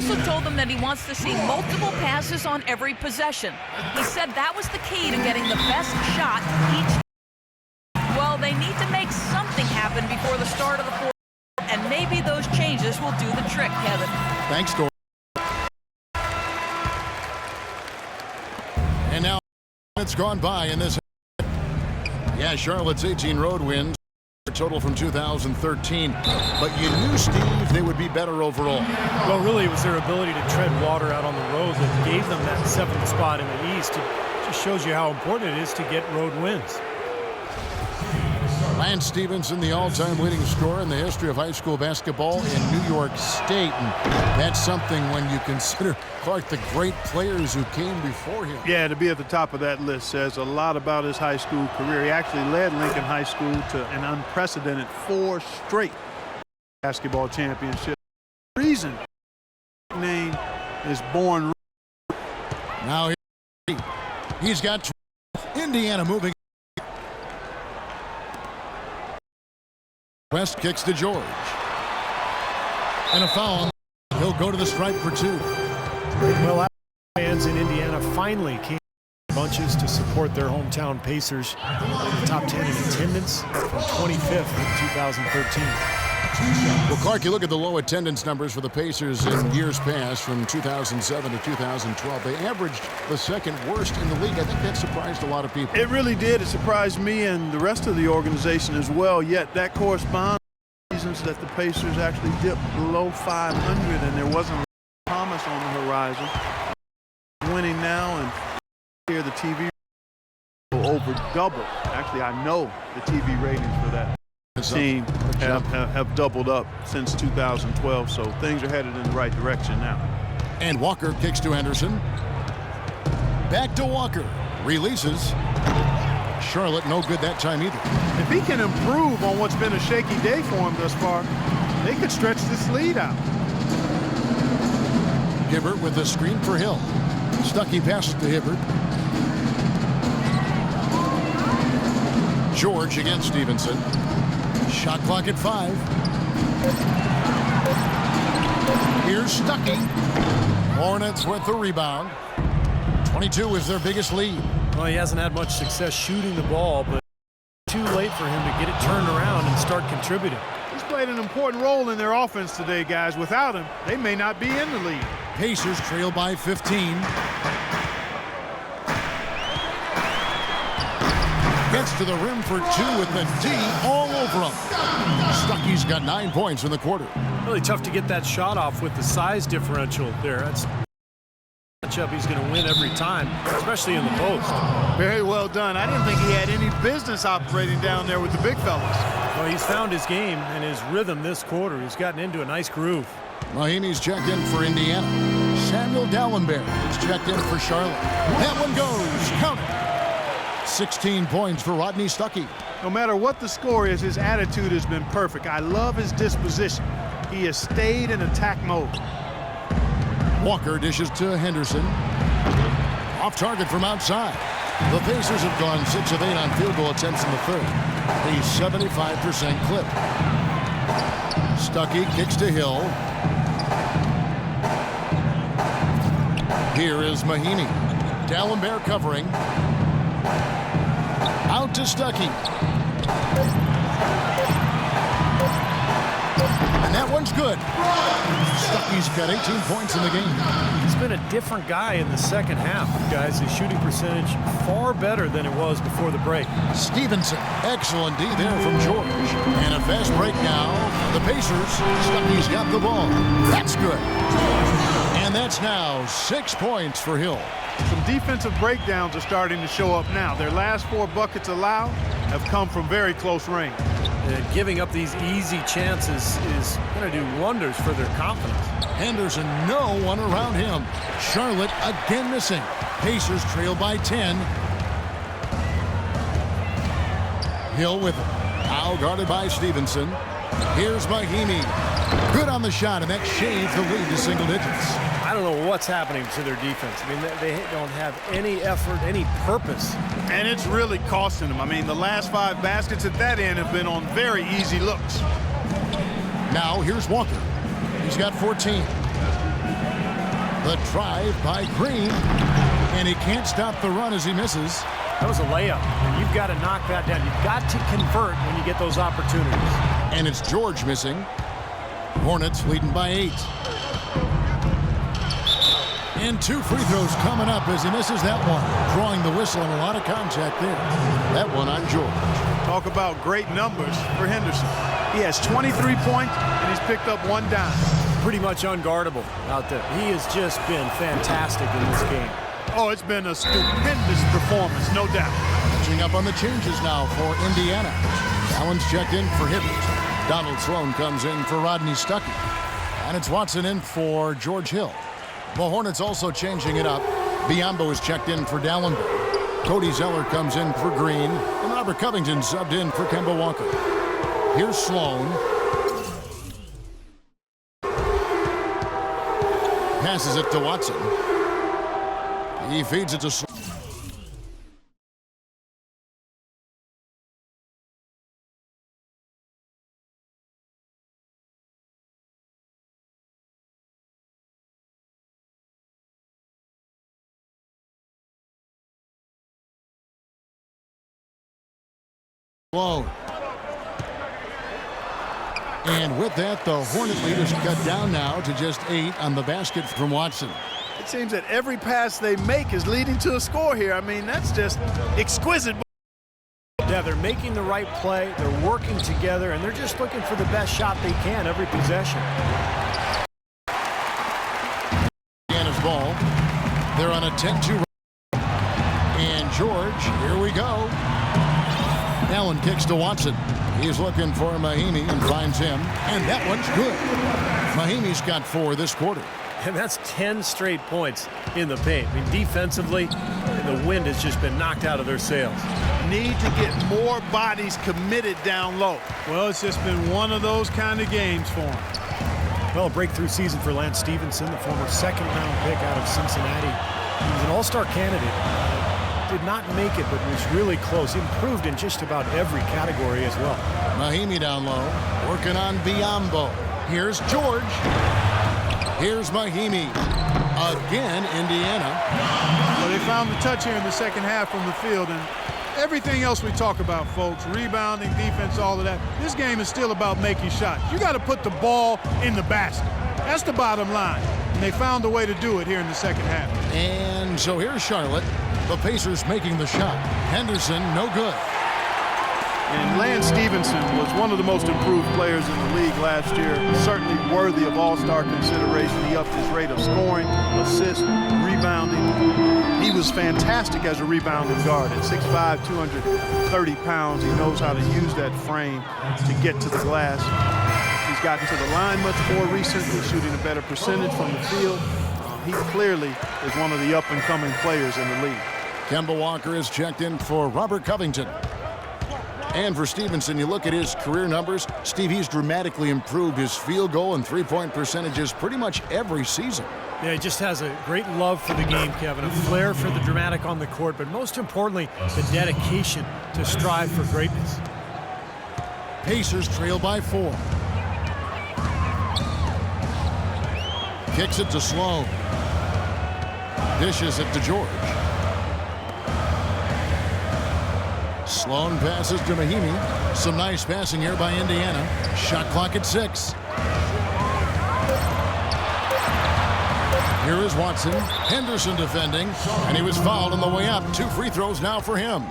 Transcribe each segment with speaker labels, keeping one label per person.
Speaker 1: also told them that he wants to see multiple passes on every possession. He said that was the key to getting the best shot each. Well, they need to make something happen before the start of the fourth, and maybe those changes will do the trick, Kevin.
Speaker 2: Thanks, Dor. And now it's gone by in this. Yeah, Charlotte's 18 road wins. Total from 2013, but you knew, Steve, they would be better overall.
Speaker 3: Well, really, it was their ability to tread water out on the road that gave them that 7th spot in the East. It just shows you how important it is to get road wins.
Speaker 2: Lance Stevenson, the all-time leading scorer in the history of high school basketball in New York State, and that's something when you consider, Clark, the great players who came before him.
Speaker 4: Yeah, to be at the top of that list says a lot about his high school career. He actually led Lincoln High School to an unprecedented 4 straight basketball championships. The reason his name is born.
Speaker 2: Now he's got Indiana moving. West kicks to George. And a foul. He'll go to the stripe for 2.
Speaker 3: Well, fans in Indiana finally came in bunches to support their hometown Pacers. In the top 10 in attendance from 25th in 2013.
Speaker 2: Well, Clark, you look at the low attendance numbers for the Pacers in years past from 2007 to 2012. They averaged the 2nd worst in the league. I think that surprised a lot of people.
Speaker 4: It really did. It surprised me and the rest of the organization as well. Yet that corresponds to reasons that the Pacers actually dipped below 500, and there wasn't a promise on the horizon. Winning now, and here the TV will over double. Actually, I know the TV ratings for that team have doubled up since 2012, so things are headed in the right direction now.
Speaker 2: And Walker kicks to Henderson. Back to Walker. Releases. Charlotte no good that time either.
Speaker 4: If he can improve on what's been a shaky day for him thus far, they could stretch this lead out.
Speaker 2: Hibbert with the screen for Hill. Stuckey passes to Hibbert. George against Stevenson. Shot clock at 5. Here's Stuckey. Hornets with the rebound. 22 is their biggest lead.
Speaker 3: Well, he hasn't had much success shooting the ball, but too late for him to get it turned around and start contributing.
Speaker 4: He's played an important role in their offense today, guys. Without him, they may not be in the lead.
Speaker 2: Pacers trail by 15. Gets to the rim for 2 with the D all over him. Stuckey's got 9 points in the quarter.
Speaker 3: Really tough to get that shot off with the size differential there. That's matchup he's going to win every time, especially in the post.
Speaker 4: Very well done. I didn't think he had any business operating down there with the big fellas.
Speaker 3: Well, he's found his game and his rhythm this quarter. He's gotten into a nice groove.
Speaker 2: Mahinmi's checked in for Indiana. Samuel Dallenberg is checked in for Charlotte. That one goes. Count it. 16 points for Rodney Stuckey.
Speaker 4: No matter what the score is, his attitude has been perfect. I love his disposition. He has stayed in attack mode.
Speaker 2: Walker dishes to Henderson. Off target from outside. The Pacers have gone 6 of 8 on field goal attempts in the 3rd. A 75% clip. Stuckey kicks to Hill. Here is Mahinmi. Dallenberg covering. Out to Stuckey. And that one's good. Stuckey's got 18 points in the game.
Speaker 3: He's been a different guy in the 2nd half, guys. His shooting percentage far better than it was before the break.
Speaker 2: Stevenson, excellent D there from George. And a fast break now. The Pacers, Stuckey's got the ball. That's good. And that's now 6 points for Hill.
Speaker 4: Some defensive breakdowns are starting to show up now. Their last 4 buckets allowed have come from very close range.
Speaker 3: And giving up these easy chances is going to do wonders for their confidence.
Speaker 2: Henderson, no one around him. Charlotte again missing. Pacers trail by 10. Hill with it. Now guarded by Stevenson. Here's Mahinmi. Good on the shot, and that shaves the lead to single digits.
Speaker 3: I don't know what's happening to their defense. I mean, they don't have any effort, any purpose.
Speaker 4: And it's really costing them. I mean, the last 5 baskets at that end have been on very easy looks.
Speaker 2: Now here's Walker. He's got 14. The drive by Green. And he can't stop the run as he misses.
Speaker 3: That was a layup. And you've got to knock that down. You've got to convert when you get those opportunities.
Speaker 2: And it's George missing. Hornets leading by 8. And 2 free throws coming up as he misses that one. Drawing the whistle and a lot of contact there. That one on George.
Speaker 4: Talk about great numbers for Henderson. He has 23 points, and he's picked up 1 dime.
Speaker 3: Pretty much unguardable out there. He has just been fantastic in this game.
Speaker 4: Oh, it's been a stupendous performance, no doubt.
Speaker 2: Catching up on the changes now for Indiana. Allen's checked in for Hibbert. Donald Sloan comes in for Rodney Stuckey. And it's Watson in for George Hill. The Hornets also changing it up. Biyombo is checked in for Dallenberg. Cody Zeller comes in for Green. And Robert Covington subbed in for Kemba Walker. Here's Sloan. Passes it to Watson. He feeds it to Sloan. And with that, the Hornet lead is cut down now to just 8 on the basket from Watson.
Speaker 4: It seems that every pass they make is leading to a score here. I mean, that's just exquisite.
Speaker 3: Yeah, they're making the right play, they're working together, and they're just looking for the best shot they can every possession.
Speaker 2: Indiana's ball. They're on a 10-2 run. And George, here we go. Allen kicks to Watson. He's looking for Mahimi and finds him. And that one's good. Mahimi's got 4 this quarter.
Speaker 3: And that's 10 straight points in the paint. I mean, defensively, the wind has just been knocked out of their sails.
Speaker 4: Need to get more bodies committed down low. Well, it's just been one of those kind of games for him.
Speaker 3: Well, a breakthrough season for Lance Stevenson, the former second-round pick out of Cincinnati. He was an all-star candidate. Did not make it, but was really close. Improved in just about every category as well.
Speaker 2: Mahimi down low, working on Biyombo. Here's George. Here's Mahimi. Again, Indiana.
Speaker 4: Well, they found the touch here in the second half from the field, and everything else we talk about, folks, rebounding, defense, all of that, this game is still about making shots. You got to put the ball in the basket. That's the bottom line. And they found a way to do it here in the second half.
Speaker 2: And so here's Charlotte. The Pacers making the shot. Henderson, no good.
Speaker 4: And Lance Stevenson was one of the most improved players in the league last year. Certainly worthy of all-star consideration. He upped his rate of scoring, assists, rebounding. He was fantastic as a rebounding guard. At 6'5", 230 pounds, he knows how to use that frame to get to the glass. He's gotten to the line much more recently, shooting a better percentage from the field. He clearly is one of the up-and-coming players in the league.
Speaker 2: Kemba Walker is checked in for Robert Covington. And for Stevenson, you look at his career numbers, Steve, he's dramatically improved his field goal and three-point percentages pretty much every season.
Speaker 3: Yeah, he just has a great love for the game, Kevin, a flair for the dramatic on the court, but most importantly, the dedication to strive for greatness.
Speaker 2: Pacers trail by 4. Kicks it to Sloan. Dishes it to George. Sloan passes to Mahimi. Some nice passing here by Indiana. Shot clock at 6. Here is Watson. Henderson defending, and he was fouled on the way up. 2 free throws now for him.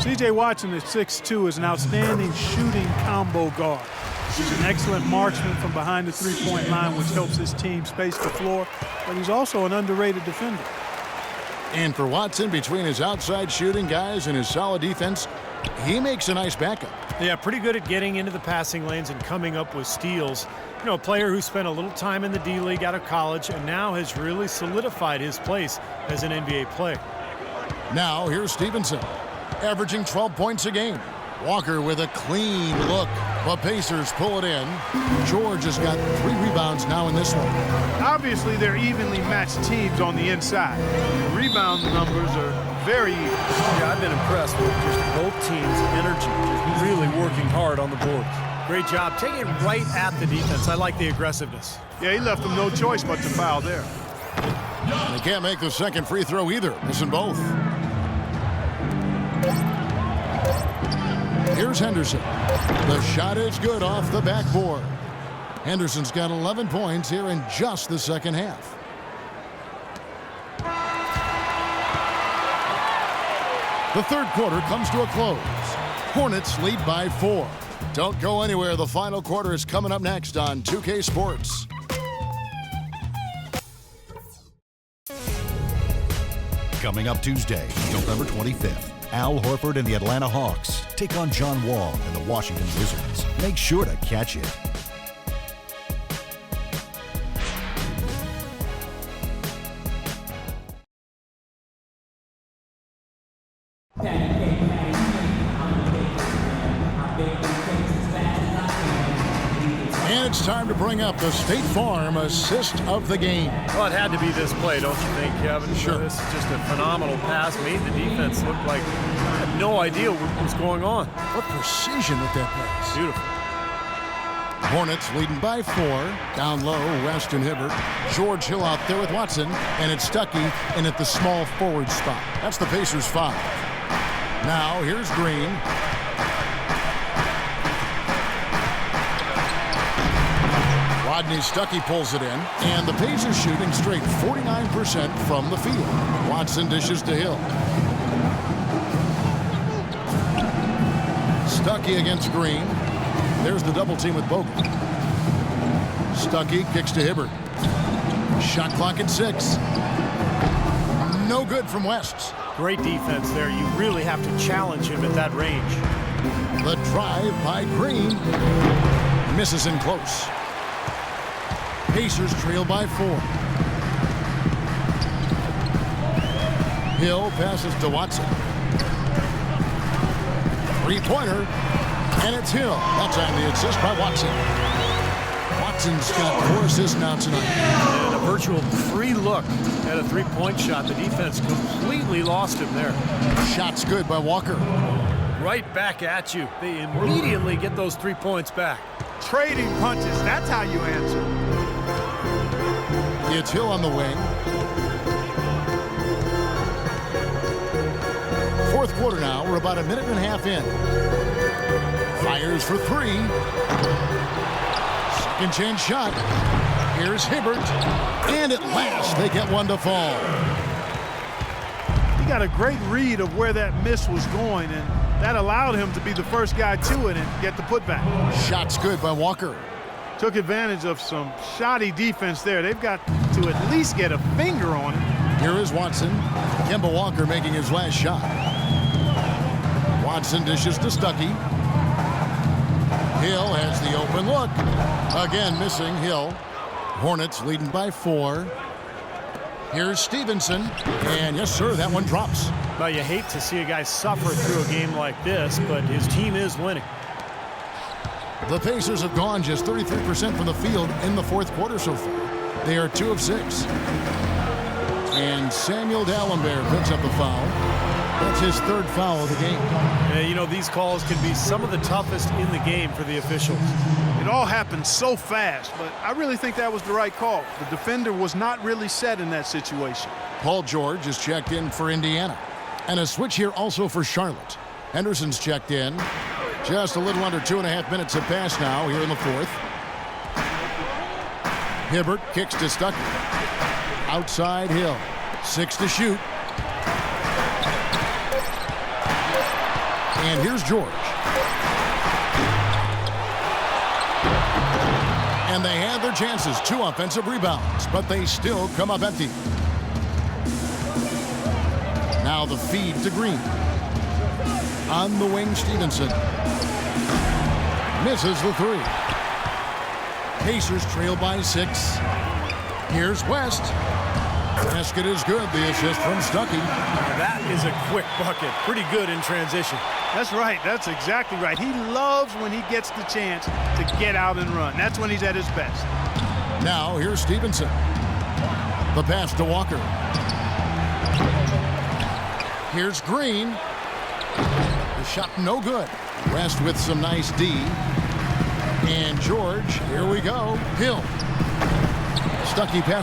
Speaker 4: C.J. Watson at 6'2" is an outstanding shooting combo guard. He's an excellent marksman from behind the three-point line, which helps his team space the floor, but he's also an underrated defender.
Speaker 2: And for Watson, between his outside shooting guys and his solid defense, he makes a nice backup.
Speaker 3: Yeah, pretty good at getting into the passing lanes and coming up with steals. You know, a player who spent a little time in the D-League out of college and now has really solidified his place as an NBA player.
Speaker 2: Now, here's Stevenson, averaging 12 points a game. Walker with a clean look. The Pacers pull it in. George has got 3 rebounds now in this one.
Speaker 4: Obviously, they're evenly matched teams on the inside. The rebound numbers are very even.
Speaker 3: Yeah, I've been impressed with just both teams' energy, just really working hard on the boards. Great job taking it right at the defense. I like the aggressiveness.
Speaker 4: Yeah, he left them no choice but to foul there.
Speaker 2: They can't make the second free throw either, missing both. Here's Henderson. The shot is good off the backboard. Henderson's got 11 points here in just the second half. The third quarter comes to a close. Hornets lead by 4. Don't go anywhere. The final quarter is coming up next on 2K Sports.
Speaker 5: Coming up Tuesday, November 25th, Al Horford and the Atlanta Hawks take on John Wall and the Washington Wizards. Make sure to catch it.
Speaker 2: And it's time to bring up the State Farm assist of the game.
Speaker 3: Well, it had to be this play, don't you think, Kevin?
Speaker 2: Sure.
Speaker 3: This is just a phenomenal pass. Made the defense look like had no idea what was going on.
Speaker 2: What precision with that pass.
Speaker 3: Beautiful.
Speaker 2: Hornets leading by 4. Down low, West and Hibbert. George Hill out there with Watson. And it's Stuckey in at the small forward spot. That's the Pacers' 5. Now, here's Green. Rodney Stuckey pulls it in, and the Pacers shooting straight 49% from the field. Watson dishes to Hill. Stuckey against Green. There's the double team with Bogut. Stuckey kicks to Hibbert. Shot clock at 6. No good from West.
Speaker 3: Great defense there. You really have to challenge him at that range.
Speaker 2: The drive by Green. Misses in close. Pacers trail by 4. Hill passes to Watson. Three-pointer, and it's Hill. That's on the assist by Watson. Watson's got 4 assists now tonight.
Speaker 3: And a virtual free look at a three-point shot. The defense completely lost him there.
Speaker 2: Shot's good by Walker.
Speaker 3: Right back at you. They immediately get those 3 points back.
Speaker 4: Trading punches, that's how you answer.
Speaker 2: It's Hill on the wing. Fourth quarter now. We're about a minute and a half in. Fires for 3. Second chance shot. Here's Hibbert. And at last, they get one to fall.
Speaker 4: He got a great read of where that miss was going, and that allowed him to be the first guy to it and get the putback.
Speaker 2: Shot's good by Walker.
Speaker 4: Took advantage of some shoddy defense there. They've got to at least get a finger on it.
Speaker 2: Here is Watson. Kemba Walker making his last shot. Watson dishes to Stuckey. Hill has the open look. Again missing Hill. Hornets leading by 4. Here's Stevenson. And yes, sir, that one drops.
Speaker 3: Well, you hate to see a guy suffer through a game like this, but his team is winning.
Speaker 2: The Pacers have gone just 33% from the field in the fourth quarter so far. They are 2 of 6. And Samuel Dalembert picks up the foul. That's his 3rd foul of the game.
Speaker 3: Yeah, you know, these calls can be some of the toughest in the game for the officials.
Speaker 4: It all happened so fast, but I really think that was the right call. The defender was not really set in that situation.
Speaker 2: Paul George is checked in for Indiana. And a switch here also for Charlotte. Henderson's checked in. Just a little under 2.5 minutes have passed now here in the fourth. Hibbert kicks to Stuckey. Outside Hill. 6 to shoot. And here's George. And they had their chances. 2 offensive rebounds, but they still come up empty. Now the feed to Green. On the wing, Stevenson. Misses the 3. Pacers trail by 6. Here's West. Basket is good. The assist from Stuckey.
Speaker 3: That is a quick bucket. Pretty good in transition.
Speaker 4: That's right. That's exactly right. He loves when he gets the chance to get out and run. That's when he's at his best.
Speaker 2: Now here's Stevenson. The pass to Walker. Here's Green. The shot no good. West with some nice D. And George, here we go. Hill. Stuckey pass.